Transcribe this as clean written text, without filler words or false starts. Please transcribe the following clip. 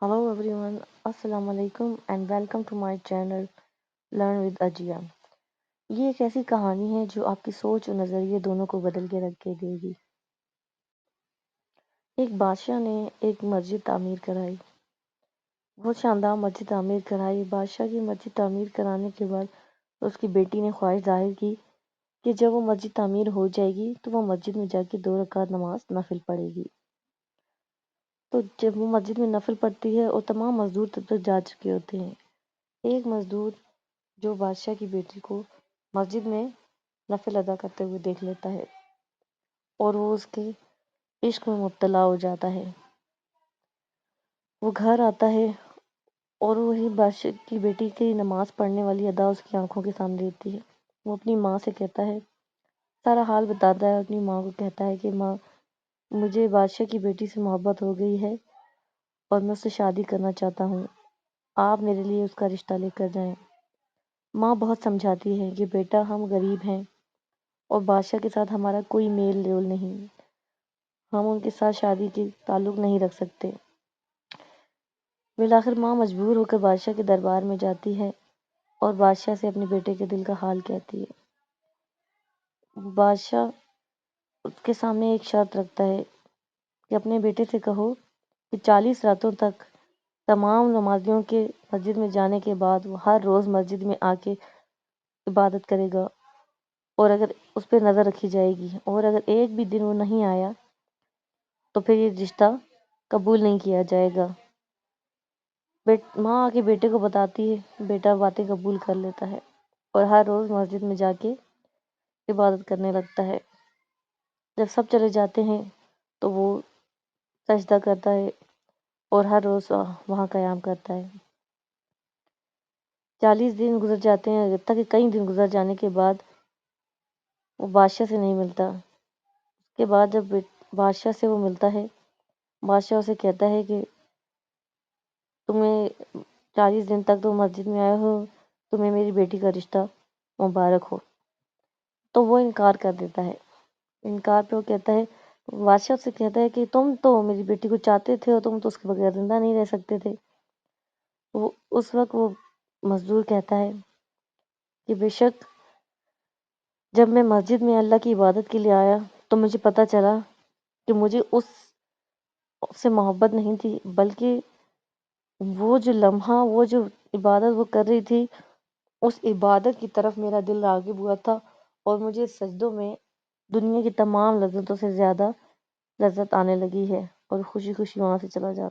Hello everyone, Assalamu alaikum and welcome to my channel Learn with Ajia. یہ ایک ایسی کہانی ہے جو آپ کی سوچ اور نظریے دونوں کو بدل کے رکھ کے دے گی۔ ایک بادشاہ نے ایک مسجد تعمیر کرائی۔ بہت شاندار مسجد تعمیر کرائی۔ بادشاہ کی مسجد تعمیر کرانے کے بعد اس کی بیٹی نے خواہش ظاہر کی کہ جب وہ مسجد تعمیر ہو جائے گی تو وہ مسجد میں جا کے 2 رکعت نماز نفل پڑھے گی۔ تو جب وہ مسجد میں نفل پڑھتی ہے اور تمام مزدور تب تک جا چکے ہوتے ہیں، ایک مزدور جو بادشاہ کی بیٹی کو مسجد میں نفل ادا کرتے ہوئے دیکھ لیتا ہے اور وہ اس کے عشق میں مبتلا ہو جاتا ہے۔ وہ گھر آتا ہے اور وہی بادشاہ کی بیٹی کی نماز پڑھنے والی ادا اس کی آنکھوں کے سامنے دیتی ہے۔ وہ اپنی ماں سے کہتا ہے، سارا حال بتاتا ہے، اپنی ماں کو کہتا ہے کہ ماں، مجھے بادشاہ کی بیٹی سے محبت ہو گئی ہے اور میں اس سے شادی کرنا چاہتا ہوں، آپ میرے لیے اس کا رشتہ لے کر جائیں۔ ماں بہت سمجھاتی ہے کہ بیٹا، ہم غریب ہیں اور بادشاہ کے ساتھ ہمارا کوئی میل جول نہیں، ہم ان کے ساتھ شادی کے تعلق نہیں رکھ سکتے۔ بالآخر ماں مجبور ہو کر بادشاہ کے دربار میں جاتی ہے اور بادشاہ سے اپنے بیٹے کے دل کا حال کہتی ہے۔ بادشاہ اس کے سامنے ایک شرط رکھتا ہے کہ اپنے بیٹے سے کہو کہ 40 راتوں تک تمام نمازیوں کے مسجد میں جانے کے بعد وہ ہر روز مسجد میں آ کے عبادت کرے گا، اور اگر اس پہ نظر رکھی جائے گی، اور اگر ایک بھی دن وہ نہیں آیا تو پھر یہ رشتہ قبول نہیں کیا جائے گا۔ ماں آ کے بیٹے کو بتاتی ہے، بیٹا باتیں قبول کر لیتا ہے اور ہر روز مسجد میں جا کے عبادت کرنے لگتا ہے۔ جب سب چلے جاتے ہیں تو وہ سجدہ کرتا ہے اور ہر روز وہاں قیام کرتا ہے۔ 40 دن گزر جاتے ہیں، جب تک کہ کئی دن گزر جانے کے بعد وہ بادشاہ سے نہیں ملتا۔ اس کے بعد جب بادشاہ سے وہ ملتا ہے، بادشاہ اسے کہتا ہے کہ تمہیں 40 دن تک تو مسجد میں آئے ہو، تمہیں میری بیٹی کا رشتہ مبارک ہو۔ تو وہ انکار کر دیتا ہے۔ انکار پہ وہ کہتا ہے، بادشاہ سے کہتا ہے کہ تم تو میری بیٹی کو چاہتے تھے اور تم تو اس کے بغیر زندہ نہیں رہ سکتے تھے۔ اس وقت وہ مزدور کہتا ہے کہ بے شک جب میں مسجد میں اللہ کی عبادت کے لیے آیا تو مجھے پتہ چلا کہ مجھے اس سے محبت نہیں تھی، بلکہ وہ جو لمحہ، وہ جو عبادت وہ کر رہی تھی، اس عبادت کی طرف میرا دل راغب ہوا تھا اور مجھے سجدوں میں دنیا کی تمام لذتوں سے زیادہ لذت آنے لگی ہے، اور خوشی خوشی وہاں سے چلا جاتا۔